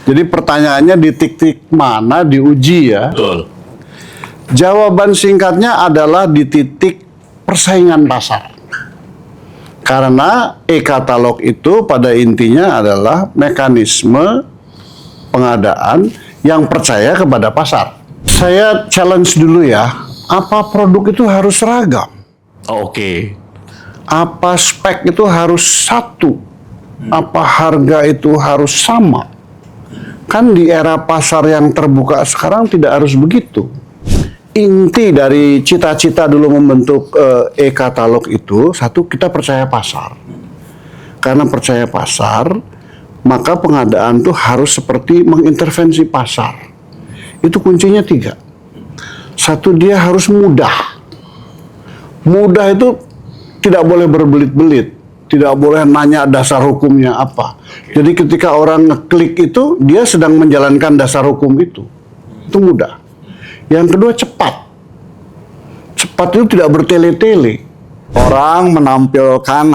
Jadi pertanyaannya di titik mana diuji ya? Betul. Jawaban singkatnya adalah di titik persaingan pasar. Karena e-katalog itu pada intinya adalah mekanisme pengadaan yang percaya kepada pasar. Saya challenge dulu ya, apa produk itu harus seragam? Oke. Apa spek itu harus satu? Apa harga itu harus sama? Kan di era pasar yang terbuka sekarang tidak harus begitu. Inti dari cita-cita dulu membentuk e-katalog itu, satu, kita percaya pasar. Karena percaya pasar, maka pengadaan itu harus seperti mengintervensi pasar. Itu kuncinya 3. Satu, dia harus mudah. Mudah itu tidak boleh berbelit-belit, tidak boleh nanya dasar hukumnya apa. Jadi ketika orang ngeklik itu, dia sedang menjalankan dasar hukum itu. Itu mudah. Yang kedua, cepat. Cepat itu tidak bertele-tele. Orang menampilkan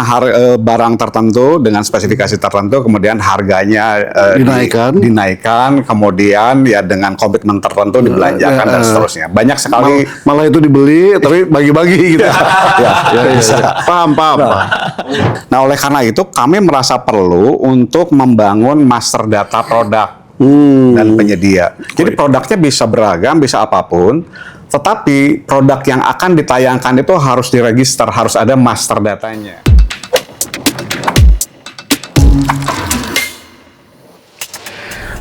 barang tertentu dengan spesifikasi tertentu, kemudian harganya dinaikkan, kemudian ya dengan komitmen tertentu dibelanjakan dan seterusnya. Banyak sekali. Malah itu dibeli, tapi bagi-bagi gitu. Paham. Nah, oleh karena itu kami merasa perlu untuk membangun master data produk dan penyedia. Jadi produknya bisa beragam, bisa apapun. Tetapi produk yang akan ditayangkan itu harus diregister, harus ada master datanya.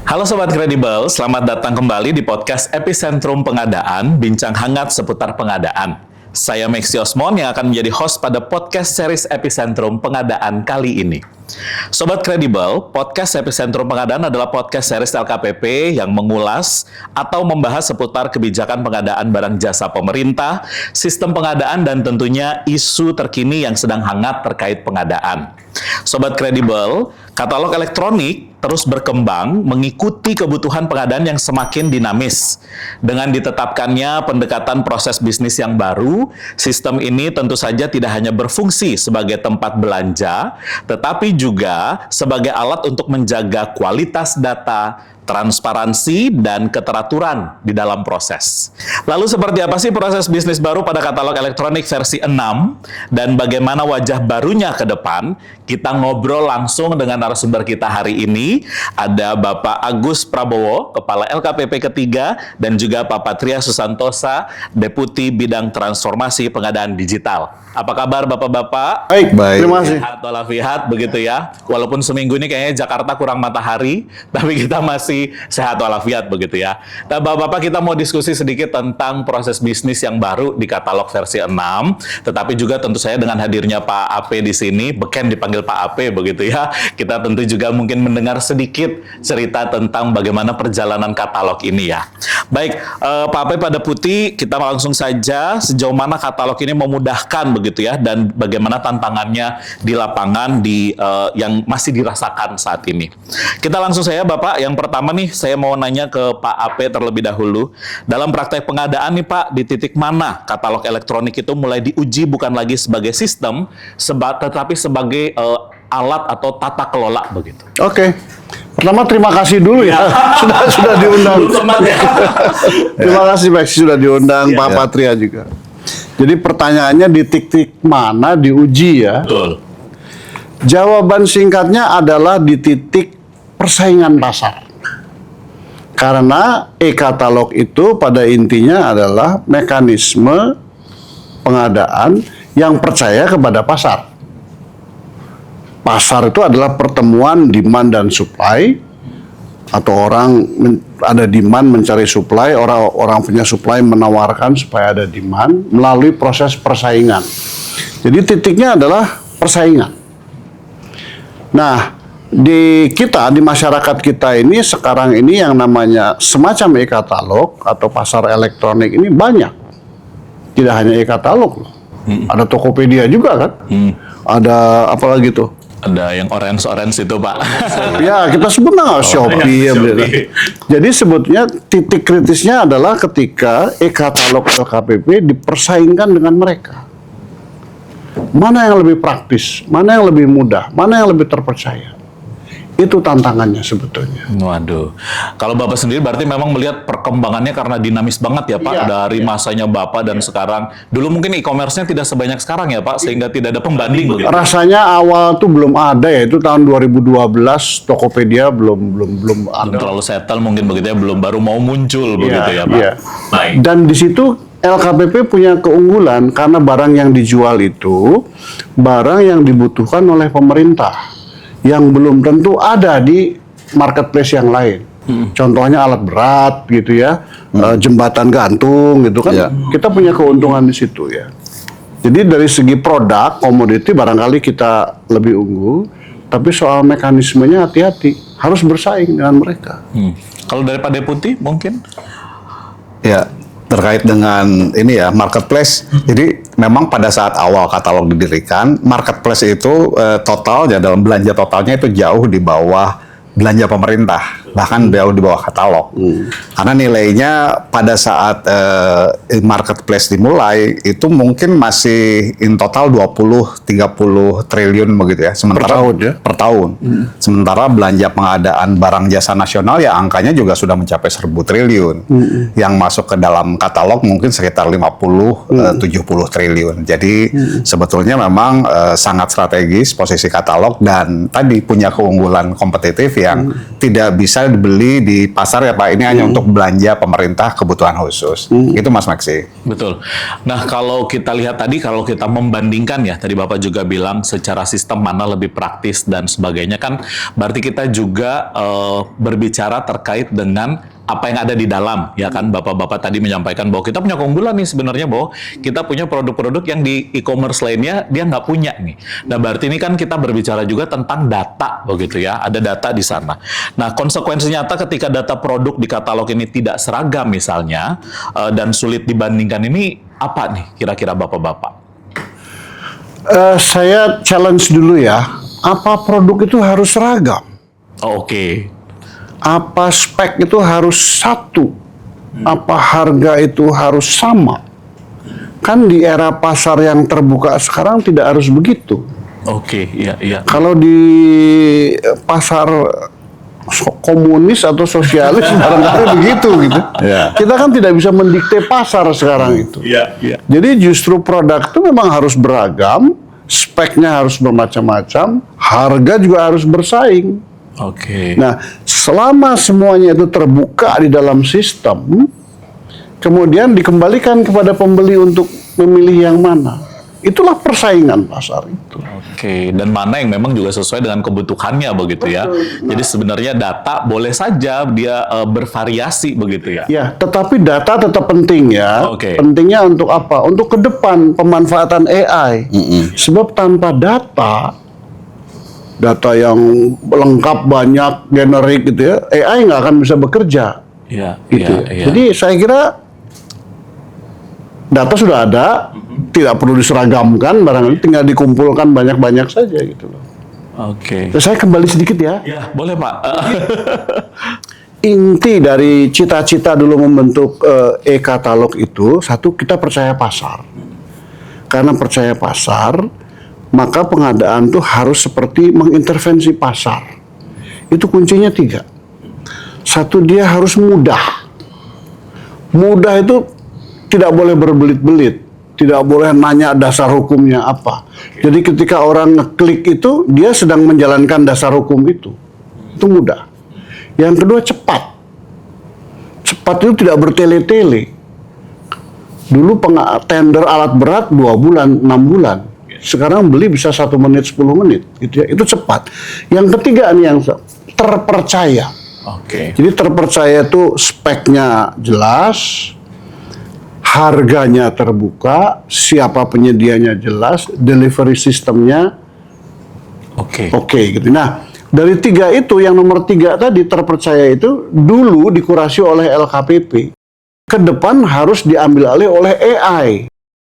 Halo Sobat Kredibel, selamat datang kembali di podcast Epicentrum Pengadaan, bincang hangat seputar pengadaan. Saya Maxi Osmon yang akan menjadi host pada podcast series Epicentrum Pengadaan kali ini. Sobat Kredibel, podcast Epicentrum Pengadaan adalah podcast series LKPP yang mengulas atau membahas seputar kebijakan pengadaan barang jasa pemerintah, sistem pengadaan, dan tentunya isu terkini yang sedang hangat terkait pengadaan. Sobat Kredibel, katalog elektronik terus berkembang mengikuti kebutuhan pengadaan yang semakin dinamis. Dengan ditetapkannya pendekatan proses bisnis yang baru, sistem ini tentu saja tidak hanya berfungsi sebagai tempat belanja, tetapi juga sebagai alat untuk menjaga kualitas data, transparansi, dan keteraturan di dalam proses. Lalu seperti apa sih proses bisnis baru pada katalog elektronik versi 6 dan bagaimana wajah barunya ke depan? Kita ngobrol langsung dengan narasumber kita hari ini. Ada Bapak Agus Prabowo, Kepala LKPP ketiga, dan juga Pak Patria Susantosa, Deputi Bidang Transformasi Pengadaan Digital. Apa kabar Bapak-Bapak? Baik. Terima kasih. Sehat walafiat begitu ya. Walaupun seminggu ini kayaknya Jakarta kurang matahari, tapi kita masih sehat walafiat begitu ya. Nah, Bapak-Bapak, kita mau diskusi sedikit tentang proses bisnis yang baru di katalog versi 6, tetapi juga tentu saya dengan hadirnya Pak AP di sini, beken dipanggil Pak AP begitu ya. Kita tentu juga mungkin mendengar sedikit cerita tentang bagaimana perjalanan katalog ini ya. Baik, Pak AP, Pak Deputi, kita langsung saja sejauh mana katalog ini memudahkan begitu ya, dan bagaimana tantangannya di lapangan yang masih dirasakan saat ini. Kita langsung saja Bapak, yang pertama nih saya mau nanya ke Pak AP terlebih dahulu. Dalam praktek pengadaan nih Pak, di titik mana katalog elektronik itu mulai diuji bukan lagi sebagai sistem, tetapi sebagai alat atau tata kelola begitu? Oke. Pertama terima kasih dulu ya, sudah diundang. Terima kasih Maxi sudah diundang, Pak Patria juga. Jadi pertanyaannya di titik mana diuji ya? Betul. Jawaban singkatnya adalah di titik persaingan pasar. Karena e-katalog itu pada intinya adalah mekanisme pengadaan yang percaya kepada pasar. Pasar itu adalah pertemuan demand dan supply, atau orang ada demand mencari supply, orang punya supply menawarkan supaya ada demand melalui proses persaingan. Jadi titiknya adalah persaingan. Nah, di masyarakat kita ini sekarang ini yang namanya semacam e-katalog atau pasar elektronik ini banyak. Tidak hanya e-katalog loh. Ada Tokopedia juga kan? Ada apa lagi tuh? Ada yang orange-orange itu Pak. Ya, kita sebut Shopee. Ya, Shopee. Jadi sebetulnya titik kritisnya adalah ketika e-katalog LKPP dipersaingkan dengan mereka. Mana yang lebih praktis, mana yang lebih mudah, mana yang lebih terpercaya. Itu tantangannya sebetulnya. Waduh, kalau Bapak sendiri berarti memang melihat perkembangannya karena dinamis banget ya Pak, Iya, dari masanya Bapak dan sekarang. Dulu mungkin e-commerce-nya tidak sebanyak sekarang ya Pak, sehingga tidak ada pembanding begitu. Rasanya awal tuh belum ada ya, itu tahun 2012 Tokopedia belum Belum ada. terlalu settle mungkin begitu ya, belum baru mau muncul begitu ya Pak. Iya. Baik. Dan di situ LKPP punya keunggulan karena barang yang dijual itu barang yang dibutuhkan oleh pemerintah yang belum tentu ada di marketplace yang lain. Contohnya alat berat gitu ya, jembatan gantung gitu kan. Iya. Kita punya keuntungan di situ ya. Jadi dari segi produk, komoditi barangkali kita lebih unggul, tapi soal mekanismenya hati-hati, harus bersaing dengan mereka. Kalau dari Pak Deputi mungkin? Ya, terkait dengan ini ya, marketplace. Jadi memang pada saat awal katalog didirikan, marketplace itu totalnya dalam belanja totalnya itu jauh di bawah belanja pemerintah, bahkan jauh di bawah katalog. Karena nilainya pada saat marketplace dimulai itu mungkin masih in total 20-30 triliun begitu ya. Sementara Per tahun ya? per tahun. Sementara belanja pengadaan barang jasa nasional ya angkanya juga sudah mencapai 1.000 triliun. Yang masuk ke dalam katalog mungkin sekitar 50-70 triliun. Jadi sebetulnya memang sangat strategis posisi katalog dan tadi punya keunggulan kompetitif yang tidak bisa dibeli di pasar ya Pak. Ini hanya untuk belanja pemerintah kebutuhan khusus. Itu Mas Maxi. Betul. Nah, kalau kita lihat tadi, kalau kita membandingkan ya, tadi Bapak juga bilang secara sistem mana lebih praktis dan sebagainya kan, berarti kita juga berbicara terkait dengan apa yang ada di dalam, ya kan? Bapak-bapak tadi menyampaikan bahwa kita punya keunggulan nih sebenarnya, bahwa kita punya produk-produk yang di e-commerce lainnya dia nggak punya nih. Nah, berarti ini kan kita berbicara juga tentang data, begitu ya, ada data di sana. Nah, konsekuensi nyata ketika data produk di katalog ini tidak seragam misalnya, dan sulit dibandingkan ini, apa nih kira-kira Bapak-bapak? Saya challenge dulu ya, apa produk itu harus seragam? Oh, oke. Apa spek itu harus satu? Apa harga itu harus sama? Kan di era pasar yang terbuka sekarang tidak harus begitu. Oke, iya. Kalau di pasar komunis atau sosialis barangkali begitu gitu. Ya. Kita kan tidak bisa mendikte pasar sekarang itu. Iya. Jadi justru produk itu memang harus beragam, speknya harus bermacam-macam, harga juga harus bersaing. Oke. Nah, selama semuanya itu terbuka di dalam sistem, kemudian dikembalikan kepada pembeli untuk memilih yang mana. Itulah persaingan pasar itu. Oke, dan mana yang memang juga sesuai dengan kebutuhannya begitu ya. Jadi sebenarnya data boleh saja dia bervariasi begitu ya. Ya, tetapi data tetap penting ya. Oke. Pentingnya untuk apa? Untuk ke depan pemanfaatan AI. Sebab tanpa data yang lengkap, banyak, generik gitu ya, AI nggak akan bisa bekerja. Iya, Gitu. iya. Jadi saya kira data sudah ada, tidak perlu diseragamkan, barangkali tinggal dikumpulkan banyak-banyak saja gitu loh. Oke. Saya kembali sedikit ya. Ya, boleh Pak. Inti dari cita-cita dulu membentuk e-katalog itu, satu, kita percaya pasar. Karena percaya pasar, maka pengadaan tuh harus seperti mengintervensi pasar. Itu kuncinya 3. Satu, dia harus mudah. Mudah itu tidak boleh berbelit-belit, tidak boleh nanya dasar hukumnya apa. Jadi ketika orang ngeklik itu, dia sedang menjalankan dasar hukum itu. Itu mudah. Yang kedua, cepat. Cepat itu tidak bertele-tele. Dulu tender alat berat 2 bulan, 6 bulan. Sekarang beli bisa 1 menit, 10 menit. Gitu ya. Itu cepat. Yang ketiga nih yang terpercaya. Oke. Jadi terpercaya itu speknya jelas, harganya terbuka, siapa penyedianya jelas, delivery sistemnya Oke. oke gitu. Nah, dari 3 itu, yang nomor 3 tadi terpercaya itu dulu dikurasi oleh LKPP. Ke depan harus diambil alih oleh AI.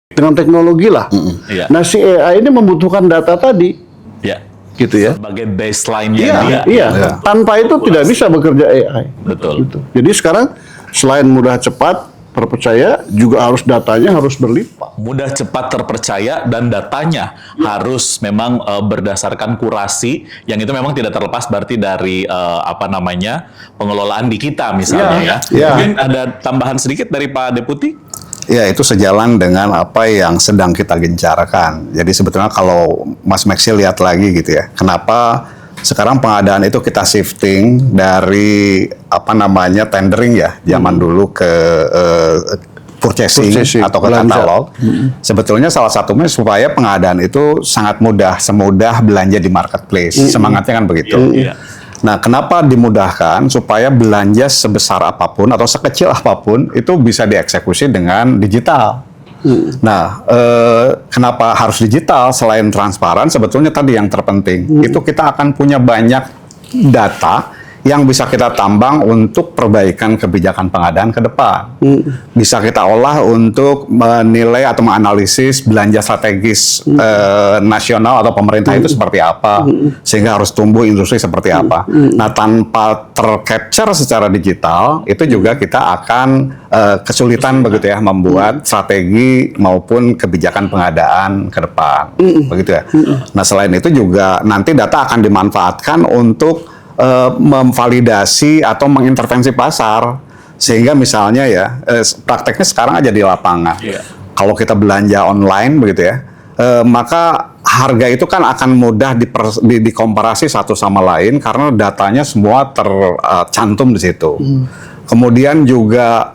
Dengan teknologi lah. Iya. Nah, si AI ini membutuhkan data tadi. Ya. Gitu ya. Sebagai baseline-nya Iya, dia. iya. Tanpa itu tidak bisa bekerja AI. Betul. Gitu. Jadi sekarang selain mudah cepat, terpercaya, juga harus datanya harus berlimpah. Mudah, cepat, terpercaya, dan datanya harus memang berdasarkan kurasi yang itu memang tidak terlepas berarti dari pengelolaan di kita misalnya Ya. Mungkin ada tambahan sedikit dari Pak Deputi? Ya, itu sejalan dengan apa yang sedang kita gencarkan. Jadi sebetulnya kalau Mas Meksy lihat lagi gitu ya, kenapa sekarang pengadaan itu kita shifting dari tendering ya, zaman dulu ke purchasing atau ke belanja. katalog. Sebetulnya salah satunya supaya pengadaan itu sangat mudah, semudah belanja di marketplace. Semangatnya kan begitu. Iya. Nah, kenapa dimudahkan? Supaya belanja sebesar apapun atau sekecil apapun itu bisa dieksekusi dengan digital. Nah, kenapa harus digital? Selain transparan, sebetulnya tadi yang terpenting itu kita akan punya banyak data yang bisa kita tambang untuk perbaikan kebijakan pengadaan ke depan. Bisa kita olah untuk menilai atau menganalisis belanja strategis nasional atau pemerintah itu seperti apa, sehingga harus tumbuh industri seperti apa. Nah, tanpa tercapture secara digital, itu juga kita akan kesulitan begitu ya membuat strategi maupun kebijakan pengadaan ke depan. Begitu ya. Nah, selain itu juga nanti data akan dimanfaatkan untuk memvalidasi atau mengintervensi pasar, sehingga misalnya ya prakteknya sekarang aja di lapangan. Kalau kita belanja online begitu ya, maka harga itu kan akan mudah dikomparasi satu sama lain karena datanya semua tercantum di situ. Kemudian juga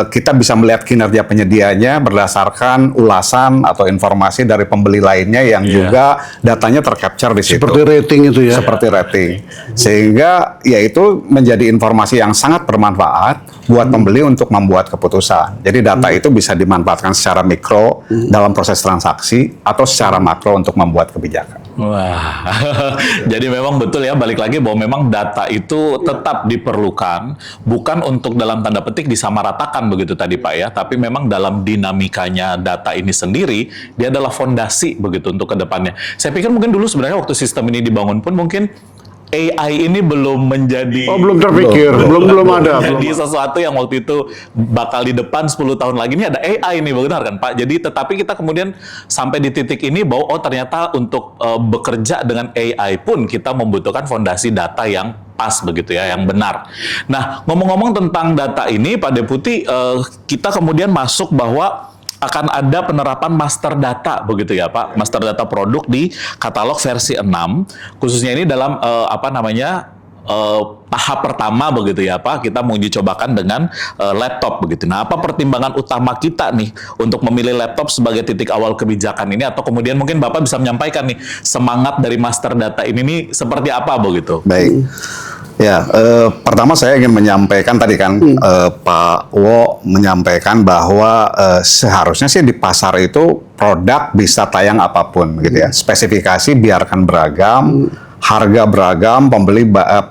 kita bisa melihat kinerja penyedianya berdasarkan ulasan atau informasi dari pembeli lainnya yang juga datanya tercapture di situ. Seperti rating itu ya. Seperti rating. Sehingga ya itu menjadi informasi yang sangat bermanfaat buat pembeli untuk membuat keputusan. Jadi data itu bisa dimanfaatkan secara mikro dalam proses transaksi atau secara makro untuk membuat kebijakan. Wah, jadi memang betul ya, balik lagi bahwa memang data itu tetap diperlukan, bukan untuk dalam tanda petik disamaratakan begitu tadi Pak ya, tapi memang dalam dinamikanya data ini sendiri, dia adalah fondasi begitu untuk ke depannya. Saya pikir mungkin dulu sebenarnya waktu sistem ini dibangun pun mungkin AI ini belum menjadi belum terpikir, belum ada. jadi sesuatu yang waktu itu bakal di depan 10 tahun lagi ini ada AI ini, benar kan Pak? Jadi tetapi kita kemudian sampai di titik ini bahwa ternyata untuk bekerja dengan AI pun kita membutuhkan fondasi data yang pas begitu ya, yang benar. Nah, ngomong-ngomong tentang data ini Pak Deputi, kita kemudian masuk bahwa akan ada penerapan master data begitu ya Pak, master data produk di katalog versi 6, khususnya ini dalam tahap pertama begitu ya Pak, kita mau dicobakan dengan laptop begitu. Nah, apa pertimbangan utama kita nih untuk memilih laptop sebagai titik awal kebijakan ini, atau kemudian mungkin Bapak bisa menyampaikan nih semangat dari master data ini nih seperti apa begitu? Baik. Ya, pertama saya ingin menyampaikan tadi kan Pak Wo menyampaikan bahwa seharusnya sih di pasar itu produk bisa tayang apapun gitu ya. Spesifikasi biarkan beragam, harga beragam,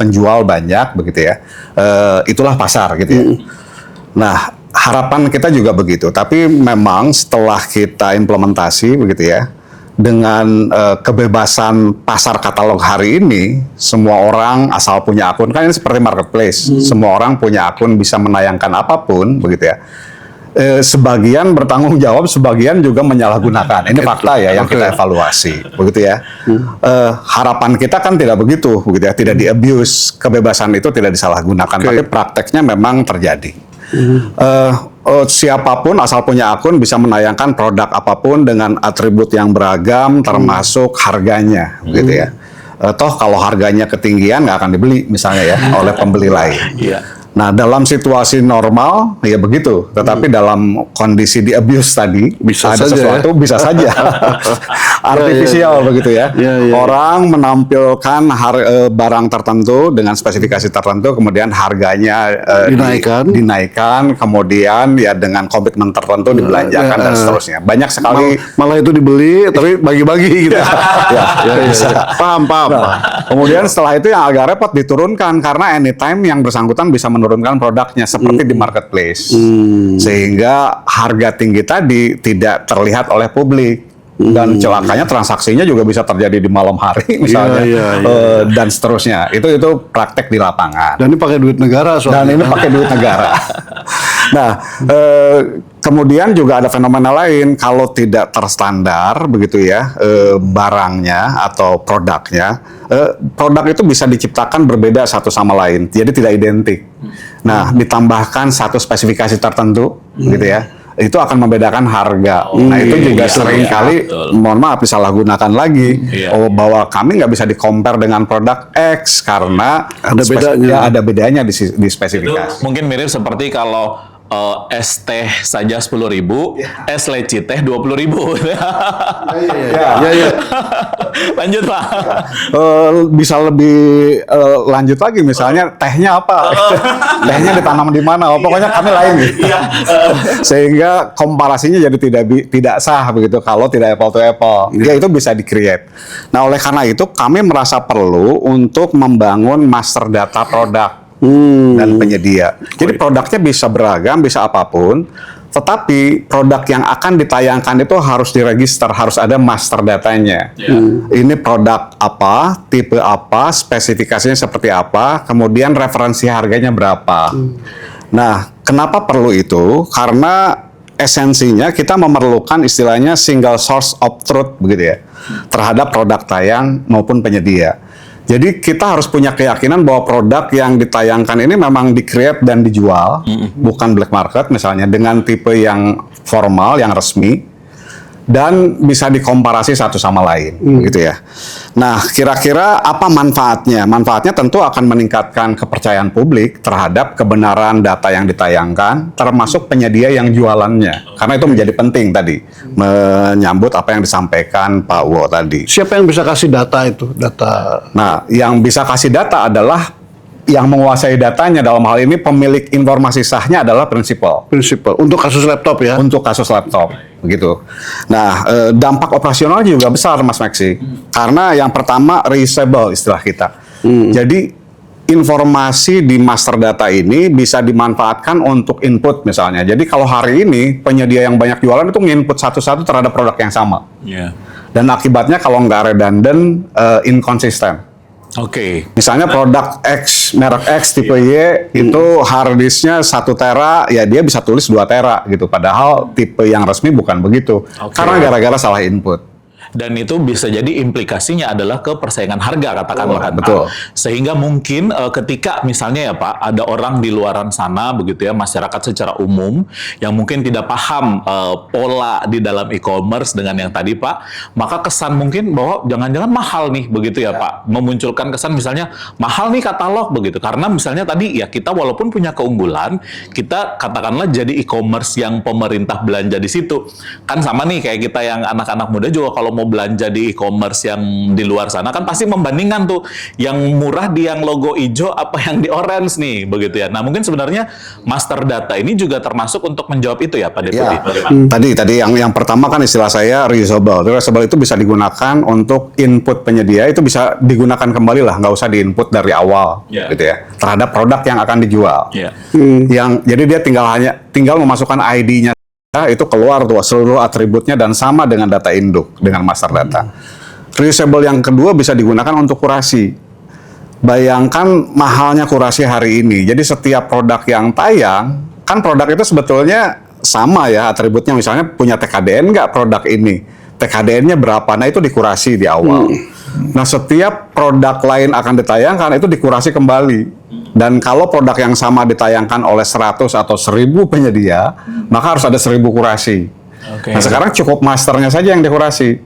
penjual banyak begitu ya. Itulah pasar gitu ya. Nah, harapan kita juga begitu. Tapi memang setelah kita implementasi begitu ya, dengan kebebasan pasar katalog hari ini, semua orang asal punya akun, kan ini seperti marketplace, semua orang punya akun bisa menayangkan apapun, begitu ya. Sebagian bertanggung jawab, sebagian juga menyalahgunakan. Ini fakta ya yang kita evaluasi, begitu ya. Harapan kita kan tidak begitu, begitu ya, tidak di-abuse, kebebasan itu tidak disalahgunakan, tapi prakteknya memang terjadi. Siapapun asal punya akun bisa menayangkan produk apapun dengan atribut yang beragam, termasuk harganya, gitu ya. Toh kalau harganya ketinggian nggak akan dibeli misalnya ya oleh pembeli lain. Nah, dalam situasi normal ya begitu, tetapi dalam kondisi di abuse tadi bisa ada saja sesuatu bisa saja artifisial begitu ya. Orang menampilkan barang tertentu dengan spesifikasi tertentu, kemudian harganya dinaikkan, kemudian ya dengan komitmen tertentu dibelanjakan dan seterusnya. Banyak sekali malah itu dibeli tapi bagi-bagi gitu. Bisa. Paham. Nah, kemudian setelah itu yang agak repot diturunkan karena anytime yang bersangkutan bisa menurunkan produknya seperti di marketplace, sehingga harga tinggi tadi tidak terlihat oleh publik. Dan celakanya transaksinya juga bisa terjadi di malam hari misalnya, dan seterusnya. Itu praktek di lapangan. Dan ini pakai duit negara soalnya. Dan ini pakai duit negara. Nah, kemudian juga ada fenomena lain kalau tidak terstandar begitu ya barangnya atau produknya, produk itu bisa diciptakan berbeda satu sama lain, jadi tidak identik. Nah, ditambahkan satu spesifikasi tertentu, gitu ya, itu akan membedakan harga. Nah, itu juga seringkali, mohon maaf, disalahgunakan lagi. Bahwa kami nggak bisa di-compare dengan produk X karena ada bedanya di spesifikasi. Itu mungkin mirip seperti kalau es teh saja 10.000, es leci teh 20.000. Iya. Lanjut Pak. Bisa lebih lanjut lagi, misalnya tehnya apa, tehnya ditanam di mana, pokoknya kami lain gitu. Sehingga komparasinya jadi tidak sah begitu kalau tidak apple to apple. Ya itu bisa di-create. Nah, oleh karena itu kami merasa perlu untuk membangun master data produk dan penyedia. Jadi produknya bisa beragam, bisa apapun, tetapi produk yang akan ditayangkan itu harus diregister, harus ada master datanya. Ini produk apa, tipe apa, spesifikasinya seperti apa, kemudian referensi harganya berapa. Nah, kenapa perlu itu? Karena esensinya kita memerlukan istilahnya single source of truth begitu ya, terhadap produk tayang maupun penyedia. Jadi kita harus punya keyakinan bahwa produk yang ditayangkan ini memang di-create dan dijual, bukan black market misalnya, dengan tipe yang formal, yang resmi, dan bisa dikomparasi satu sama lain, gitu ya. Nah, kira-kira apa manfaatnya? Manfaatnya tentu akan meningkatkan kepercayaan publik terhadap kebenaran data yang ditayangkan, termasuk penyedia yang jualannya. Karena itu menjadi penting tadi, menyambut apa yang disampaikan Pak Wo tadi. Siapa yang bisa kasih data itu? Data. Nah, yang bisa kasih data adalah yang menguasai datanya, dalam hal ini pemilik informasi sahnya adalah prinsipal. Untuk kasus laptop ya? Untuk kasus laptop, begitu. Nah, dampak operasional juga besar, Mas Maxi. Karena yang pertama, reusable istilah kita. Jadi, informasi di master data ini bisa dimanfaatkan untuk input misalnya. Jadi, kalau hari ini penyedia yang banyak jualan itu nginput satu-satu terhadap produk yang sama. Dan akibatnya kalau nggak redundant, inkonsisten. Misalnya produk X, merek X tipe Y itu hard disknya 1 tera, ya dia bisa tulis 2 tera gitu. Padahal tipe yang resmi bukan begitu. Karena gara-gara salah input. Dan itu bisa jadi implikasinya adalah ke persaingan harga, katakanlah. Betul. Sehingga mungkin ketika misalnya ya Pak, ada orang di luaran sana begitu ya, masyarakat secara umum yang mungkin tidak paham pola di dalam e-commerce dengan yang tadi Pak, maka kesan mungkin bahwa jangan-jangan mahal nih begitu ya Pak. Memunculkan kesan misalnya mahal nih katalog begitu. Karena misalnya tadi ya kita walaupun punya keunggulan, kita katakanlah jadi e-commerce yang pemerintah belanja di situ. Kan sama nih kayak kita yang anak-anak muda juga kalau mau belanja di e-commerce yang di luar sana kan pasti membandingkan tuh yang murah di yang logo hijau apa yang di orange nih begitu ya. Nah, mungkin sebenarnya master data ini juga termasuk untuk menjawab itu ya Pak Deputi. Tadi yang pertama kan istilah saya reusable. Reusable itu bisa digunakan untuk input penyedia, itu bisa digunakan kembali lah, nggak usah diinput dari awal gitu ya. Terhadap produk yang akan dijual. Jadi dia tinggal memasukkan ID-nya, itu keluar tuh seluruh atributnya dan sama dengan data induk dengan master data. Reusable yang kedua bisa digunakan untuk kurasi. Bayangkan mahalnya kurasi hari ini. Jadi setiap produk yang tayang, kan produk itu sebetulnya sama ya atributnya. Misalnya punya TKDN nggak produk ini? TKDN-nya berapa? Nah itu dikurasi di awal. Nah setiap produk lain akan ditayangkan itu dikurasi kembali. Dan kalau produk yang sama ditayangkan oleh 100 atau 1000 penyedia, maka harus ada 1000 kurasi. Nah sekarang cukup masternya saja yang dikurasi.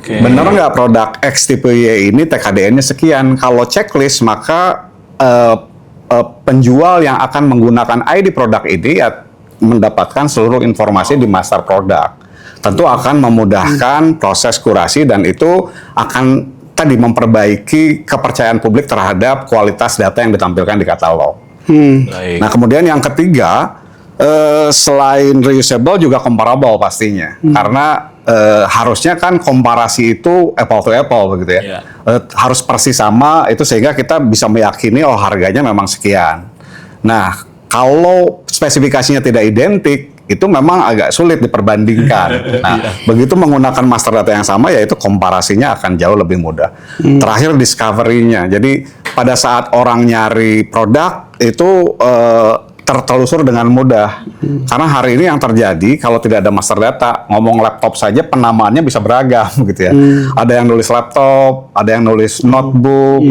Benar nggak produk X tipe Y ini TKDN-nya sekian? Kalau checklist maka penjual yang akan menggunakan ID produk ini ya mendapatkan seluruh informasi di master produk. Tentu akan memudahkan proses kurasi dan itu akan tadi memperbaiki kepercayaan publik terhadap kualitas data yang ditampilkan di katalog. Nah kemudian yang ketiga, selain reusable juga comparable pastinya. Karena harusnya kan komparasi itu apple to apple begitu ya. Harus persis sama itu sehingga kita bisa meyakini oh harganya memang sekian. Nah kalau spesifikasinya tidak identik, itu memang agak sulit diperbandingkan. Nah, begitu menggunakan master data yang sama, yaitu komparasinya akan jauh lebih mudah. Terakhir discovery-nya. Jadi pada saat orang nyari produk itu tertelusur dengan mudah. Karena hari ini yang terjadi kalau tidak ada master data, ngomong laptop saja penamaannya bisa beragam gitu ya. Ada yang nulis laptop, ada yang nulis notebook,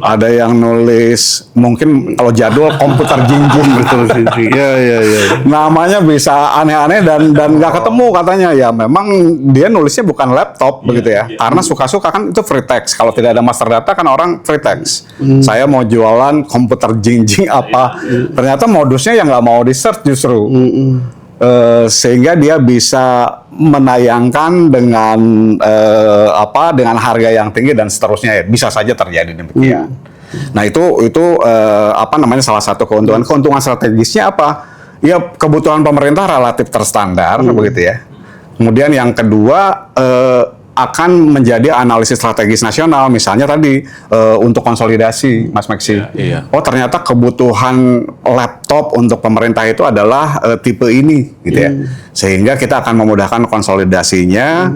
ada yang nulis mungkin kalau jadul komputer jinjing gitu. Ya. Namanya bisa aneh-aneh dan nggak ketemu katanya. Ya memang dia nulisnya bukan laptop begitu ya. Karena suka-suka kan itu free text. Kalau tidak ada master data kan orang free text. Saya mau jualan komputer jinjing apa. Ternyata modusnya yang nggak mau di search justru. Sehingga dia bisa menayangkan dengan dengan harga yang tinggi dan seterusnya ya. Bisa saja terjadi demikian. Nah itu salah satu keuntungan. Keuntungan strategisnya apa? Ya kebutuhan pemerintah relatif terstandar begitu ya. Kemudian yang kedua akan menjadi analisis strategis nasional, misalnya tadi untuk konsolidasi, Mas Meksi. Oh ternyata kebutuhan laptop untuk pemerintah itu adalah tipe ini, gitu ya. Sehingga kita akan memudahkan konsolidasinya,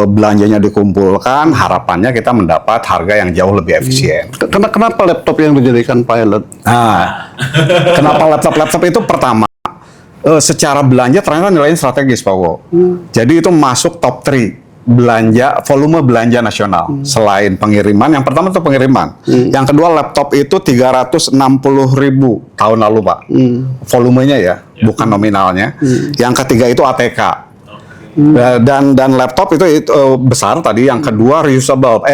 belanjanya dikumpulkan, harapannya kita mendapat harga yang jauh lebih efisien. Kenapa laptop yang dijadikan pilot? Nah, kenapa laptop itu pertama? Secara belanja ternyata nilainya strategis, Pak Wo. Jadi itu masuk top 3 volume belanja nasional. Selain pengiriman, yang pertama itu pengiriman. Yang kedua laptop itu 360.000 tahun lalu, Pak. Volumenya ya, bukan nominalnya. Yang ketiga itu ATK. Dan laptop itu besar tadi. Yang kedua reusable,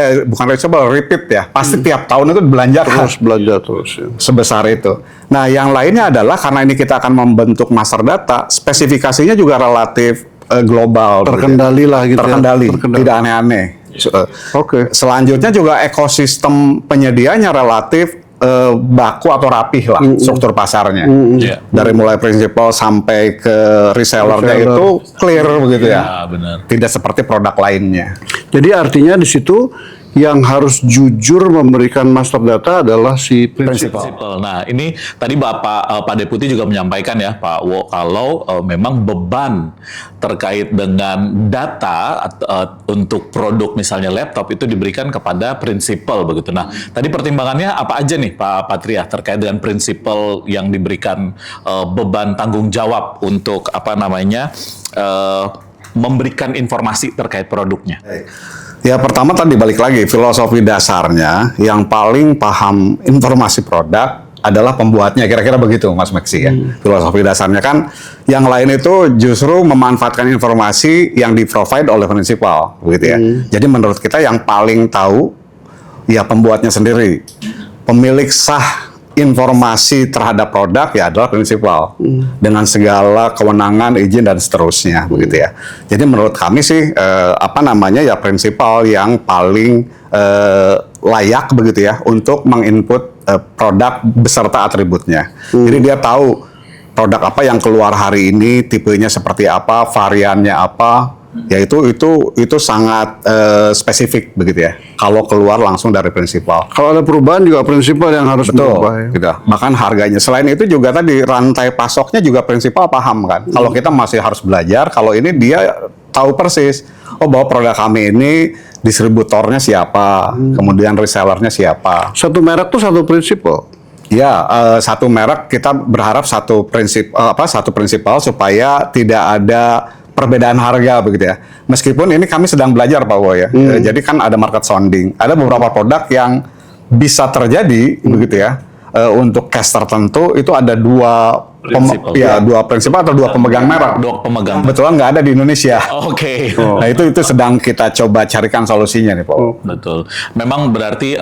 repeat ya. Pasti tiap tahun itu belanja terus ya. Sebesar itu. Nah, yang lainnya adalah karena ini kita akan membentuk master data, spesifikasinya juga relatif global, terkendali lah gitu. Terkendali. Tidak aneh-aneh. Oke. Selanjutnya juga ekosistem penyedianya relatif baku atau rapih lah struktur pasarnya. Dari mulai prinsipal sampai ke resellernya itu clear begitu ya. Benar. Tidak seperti produk lainnya. Jadi artinya di situ yang harus jujur memberikan master data adalah si prinsipal. Nah, ini tadi Pak Deputi juga menyampaikan ya, Pak Wo, kalau memang beban terkait dengan data untuk produk misalnya laptop itu diberikan kepada prinsipal begitu. Nah, tadi pertimbangannya apa aja nih Pak Patria terkait dengan prinsipal yang diberikan beban tanggung jawab untuk memberikan informasi terkait produknya? Ya pertama tadi balik lagi filosofi dasarnya yang paling paham informasi produk adalah pembuatnya, kira-kira begitu Mas Meksi ya. Filosofi dasarnya kan yang lain itu justru memanfaatkan informasi yang di-provide oleh prinsipal begitu ya. Jadi menurut kita yang paling tahu ya pembuatnya sendiri. Pemilik sah informasi terhadap produk ya adalah prinsipal dengan segala kewenangan, izin dan seterusnya begitu ya. Jadi menurut kami sih prinsipal yang paling layak begitu ya untuk menginput produk beserta atributnya. Jadi dia tahu produk apa yang keluar hari ini, tipenya seperti apa, variannya apa. Ya itu sangat spesifik begitu ya. Kalau keluar langsung dari prinsipal. Kalau ada perubahan juga prinsipal yang harus berubah. Ya. Gitu. Bahkan harganya. Selain itu juga tadi rantai pasoknya juga prinsipal paham kan. Kalau kita masih harus belajar, kalau ini dia tahu persis. Oh bahwa produk kami ini distributornya siapa, kemudian resellernya siapa. Satu merek tuh satu prinsipal. Ya, satu merek kita berharap satu prinsipal supaya tidak ada perbedaan harga begitu ya. Meskipun ini kami sedang belajar Pak Wo ya. Jadi kan ada market sounding. Ada beberapa produk yang bisa terjadi begitu ya. Untuk cash tertentu itu ada dua prinsipal atau dua pemegang merek. Dua pemegang. Betulan nggak ada di Indonesia. Oke. Nah itu sedang kita coba carikan solusinya nih Pak. Betul. Memang berarti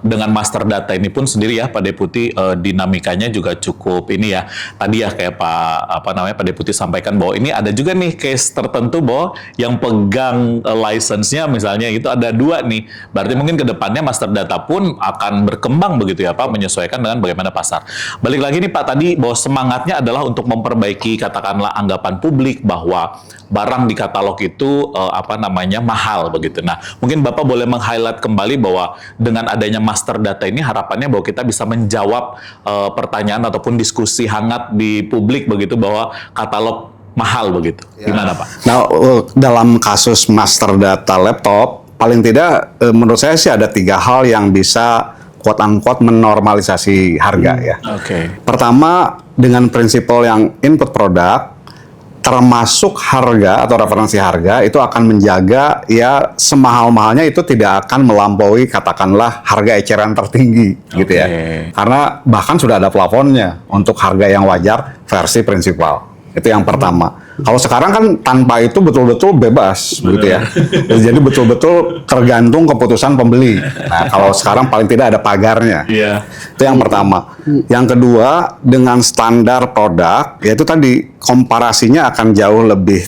dengan master data ini pun sendiri ya Pak Deputi dinamikanya juga cukup ini ya. Tadi ya kayak Pak Deputi sampaikan bahwa ini ada juga nih case tertentu bahwa yang pegang license-nya misalnya itu ada dua nih. Berarti mungkin ke depannya master data pun akan berkembang begitu ya Pak, menyesuaikan dengan bagaimana pasar. Balik lagi nih Pak tadi bahwa semangatnya adalah untuk memperbaiki katakanlah anggapan publik bahwa barang di katalog itu mahal begitu. Nah, mungkin Bapak boleh meng-highlight kembali bahwa dengan adanya master data ini harapannya bahwa kita bisa menjawab pertanyaan ataupun diskusi hangat di publik begitu bahwa katalog mahal begitu. Gimana Pak? Nah, dalam kasus master data laptop paling tidak menurut saya sih ada 3 hal yang bisa quote unquote menormalisasi harga ya. Oke. Pertama dengan prinsipal yang input produk termasuk harga atau referensi harga itu akan menjaga ya semahal-mahalnya itu tidak akan melampaui katakanlah harga eceran tertinggi gitu ya. Karena bahkan sudah ada plafonnya untuk harga yang wajar versi prinsipal. Itu yang pertama. Kalau sekarang kan tanpa itu betul-betul bebas begitu ya. Jadi betul-betul tergantung keputusan pembeli. Nah, kalau sekarang paling tidak ada pagarnya. Itu yang pertama. Yang kedua, dengan standar produk, yaitu tadi komparasinya akan jauh lebih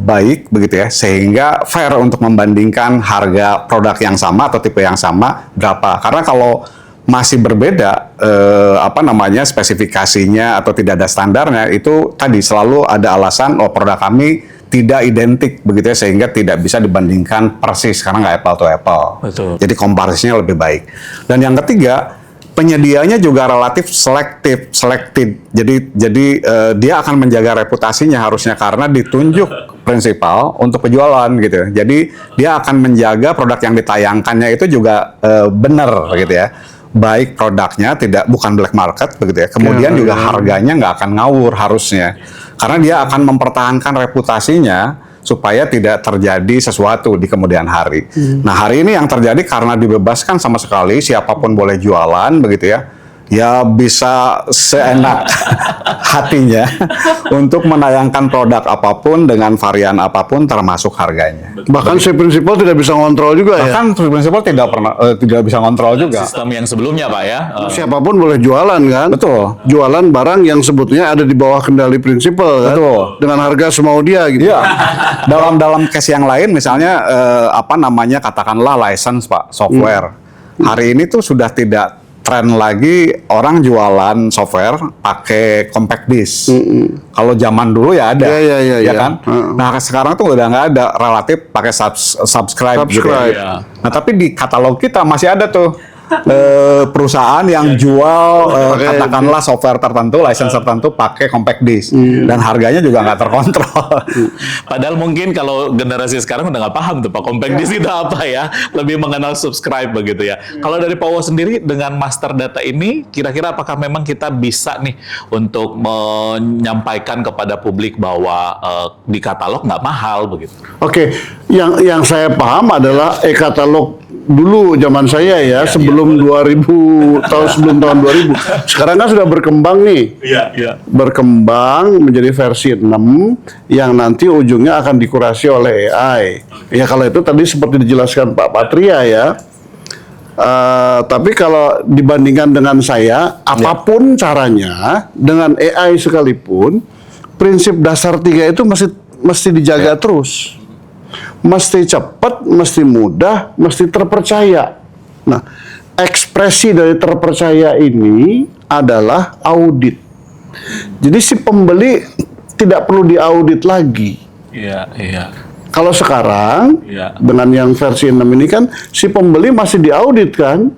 baik begitu ya, sehingga fair untuk membandingkan harga produk yang sama atau tipe yang sama berapa. Karena kalau masih berbeda spesifikasinya atau tidak ada standarnya, itu tadi selalu ada alasan produk kami tidak identik begitu ya, sehingga tidak bisa dibandingkan persis karena nggak apple to apple. Betul. Jadi komparasinya lebih baik. Dan yang ketiga, penyedianya juga relatif selektif. Jadi dia akan menjaga reputasinya harusnya karena ditunjuk prinsipal untuk penjualan gitu. Jadi dia akan menjaga produk yang ditayangkannya itu juga benar gitu ya. Baik produknya bukan black market begitu ya. Kemudian juga harganya nggak akan ngawur harusnya. Karena dia akan mempertahankan reputasinya supaya tidak terjadi sesuatu di kemudian hari. Nah, hari ini yang terjadi karena dibebaskan sama sekali siapapun boleh jualan begitu ya. Ya bisa seenak hatinya untuk menayangkan produk apapun dengan varian apapun termasuk harganya. Bahkan si prinsipal tidak bisa ngontrol juga ya. Bahkan prinsipal tidak bisa ngontrol juga. Sistem yang sebelumnya Pak ya. Siapapun boleh jualan kan. Betul. Jualan barang yang sebetulnya ada di bawah kendali prinsipal kan. Betul. Dengan harga semau dia gitu. Iya. dalam case yang lain misalnya katakanlah license Pak, software. Hari ini tuh sudah tidak tren lagi orang jualan software pakai compact disc. Kalau zaman dulu ya ada, ya kan? Nah sekarang tuh udah nggak ada, relatif pakai subscribe. Gitu ya. Nah tapi di katalog kita masih ada tuh perusahaan yang jual katakanlah software tertentu, license tertentu pakai compact disc dan harganya juga nggak terkontrol. Padahal mungkin kalau generasi sekarang udah nggak paham tuh Pak compact disc itu apa ya, lebih mengenal subscribe begitu ya. Kalau dari Pak Wo sendiri dengan master data ini, kira-kira apakah memang kita bisa nih untuk menyampaikan kepada publik bahwa di katalog nggak mahal begitu? Oke, yang saya paham adalah e-katalog dulu zaman saya ya, sebelum 2000 sebelum tahun 2000. Sekarang kan sudah berkembang nih. Berkembang menjadi versi 6 yang nanti ujungnya akan dikurasi oleh AI. Ya kalau itu tadi seperti dijelaskan Pak Patria ya. Tapi kalau dibandingkan dengan saya, apapun caranya dengan AI sekalipun, prinsip dasar 3 itu mesti dijaga terus. Mesti cepat, mesti mudah, mesti terpercaya. Nah, ekspresi dari terpercaya ini adalah audit. Jadi si pembeli tidak perlu diaudit lagi. Kalau sekarang dengan yang versi 6 ini kan si pembeli masih diaudit kan,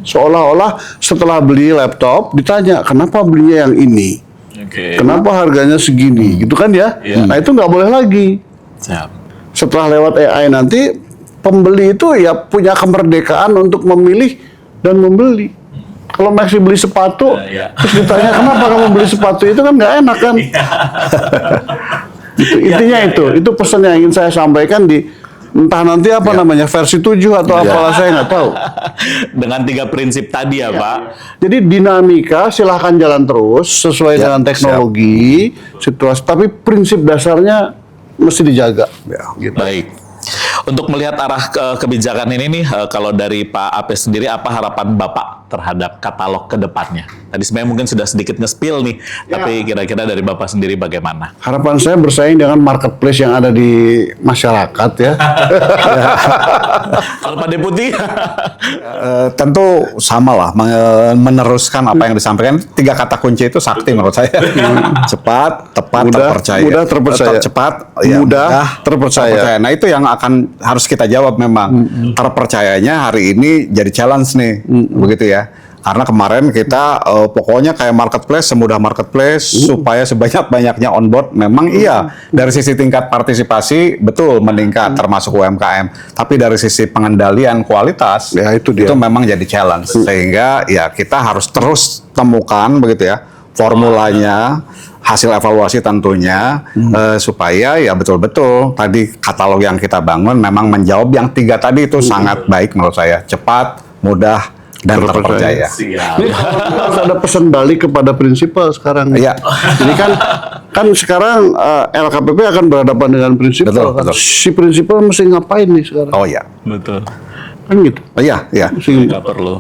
seolah-olah setelah beli laptop ditanya kenapa belinya yang ini, kenapa harganya segini, gitu kan ya. Nah itu nggak boleh lagi. Setelah lewat AI nanti pembeli itu ya punya kemerdekaan untuk memilih dan membeli. Kalau masih beli sepatu, terus ditanya kenapa kamu beli sepatu, itu kan nggak enak kan. Intinya itu pesan yang ingin saya sampaikan di entah nanti namanya versi 7 atau apalah saya nggak tahu. Dengan 3 prinsip tadi ya Pak. Jadi dinamika silahkan jalan terus sesuai dengan teknologi, situasi, tapi prinsip dasarnya mesti dijaga. Gitu. Baik. Untuk melihat arah kebijakan ini nih, kalau dari Pak Ape sendiri, apa harapan Bapak terhadap katalog ke depannya? Tadi sebenarnya mungkin sudah sedikit nge-spill nih, tapi kira-kira dari Bapak sendiri bagaimana? Harapan saya bersaing dengan marketplace yang ada di masyarakat ya. Kalau Pak Deputi? Tentu sama lah, meneruskan apa yang disampaikan. 3 kata kunci itu sakti menurut saya. Cepat, tepat, terpercaya. Mudah, terpercaya. Cepat, mudah, terpercaya. Nah itu yang akan harus kita jawab memang. Terpercayanya hari ini jadi challenge nih, begitu ya. Karena kemarin kita pokoknya kayak marketplace, semudah marketplace supaya sebanyak-banyaknya on board. Memang iya, dari sisi tingkat partisipasi betul meningkat termasuk UMKM. Tapi dari sisi pengendalian kualitas itu memang jadi challenge. Sehingga ya kita harus terus temukan begitu ya formulanya, hasil evaluasi tentunya, supaya ya betul-betul tadi katalog yang kita bangun memang menjawab yang 3 tadi itu sangat baik menurut saya, cepat, mudah, dan terpercaya. Siap. Ini harus ada pesan balik kepada prinsipal sekarang. Iya. Jadi kan sekarang LKPP akan berhadapan dengan prinsipal. Betul, kan? betul. Si prinsipal mesti ngapain nih sekarang? Oh iya. Betul. Kan gitu. Oh, iya, iya. Nggak perlu.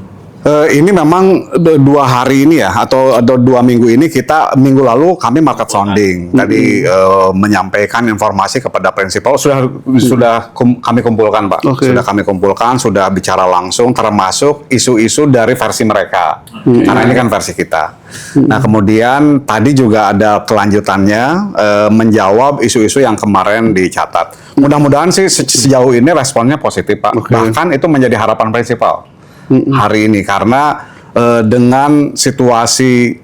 Ini memang 2 hari ini ya, atau 2 minggu ini minggu lalu kami market sounding. Tadi menyampaikan informasi kepada prinsipal kami kumpulkan, Pak. Oke. Sudah kami kumpulkan, sudah bicara langsung termasuk isu-isu dari versi mereka. Karena ini kan versi kita. Nah, kemudian tadi juga ada kelanjutannya menjawab isu-isu yang kemarin dicatat. Mudah-mudahan sih sejauh ini responnya positif, Pak. Oke. Bahkan itu menjadi harapan prinsipal hari ini, karena dengan situasi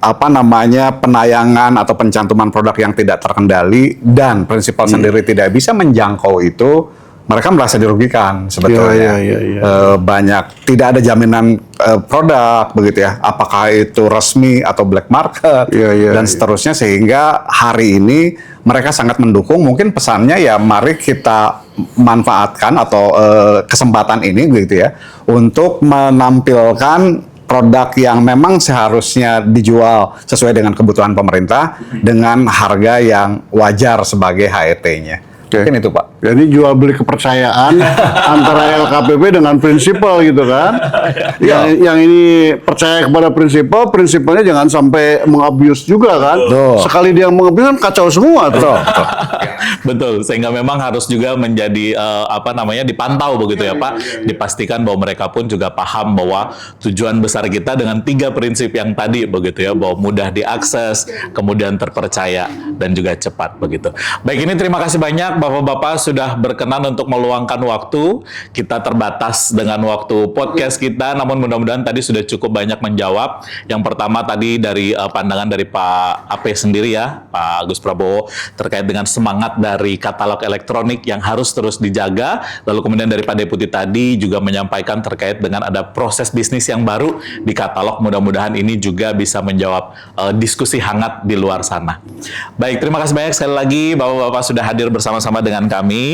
penayangan atau pencantuman produk yang tidak terkendali dan prinsipal sendiri tidak bisa menjangkau itu, mereka merasa dirugikan sebetulnya. Iya. Banyak tidak ada jaminan produk begitu ya, apakah itu resmi atau black market dan seterusnya, sehingga hari ini mereka sangat mendukung. Mungkin pesannya ya, mari kita manfaatkan atau kesempatan ini gitu ya untuk menampilkan produk yang memang seharusnya dijual sesuai dengan kebutuhan pemerintah dengan harga yang wajar sebagai HET-nya. Mungkin itu, Pak. Jadi jual beli kepercayaan antara LKPP dengan prinsipal gitu kan. Yang ini percaya kepada prinsipal, prinsipalnya jangan sampai mengabuse juga kan. Betul. Sekali dia mengabuse kan kacau semua tuh. Betul. Betul, sehingga memang harus juga menjadi dipantau begitu ya Pak, dipastikan bahwa mereka pun juga paham bahwa tujuan besar kita dengan 3 prinsip yang tadi begitu ya, bahwa mudah diakses, kemudian terpercaya dan juga cepat begitu. Baik, ini terima kasih banyak Bapak-bapak sudah berkenan untuk meluangkan waktu. Kita terbatas dengan waktu podcast kita, namun mudah-mudahan tadi sudah cukup banyak menjawab. Yang pertama tadi dari pandangan dari Pak AP sendiri ya, Pak Agus Prabowo, terkait dengan semangat dari katalog elektronik yang harus terus dijaga. Lalu kemudian dari Pak Deputi tadi juga menyampaikan terkait dengan ada proses bisnis yang baru di katalog. Mudah-mudahan ini juga bisa menjawab diskusi hangat di luar sana. Baik, terima kasih banyak sekali lagi Bapak-bapak sudah hadir bersama-sama dengan kami.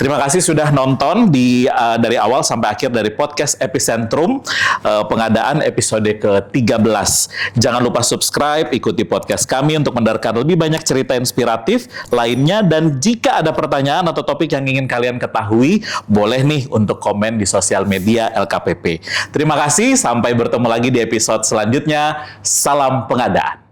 Terima kasih sudah nonton dari awal sampai akhir dari podcast Epicentrum pengadaan episode ke-13. Jangan lupa subscribe, ikuti podcast kami untuk mendengarkan lebih banyak cerita inspiratif lainnya, dan jika ada pertanyaan atau topik yang ingin kalian ketahui, boleh nih untuk komen di sosial media LKPP. Terima kasih, sampai bertemu lagi di episode selanjutnya. Salam pengadaan.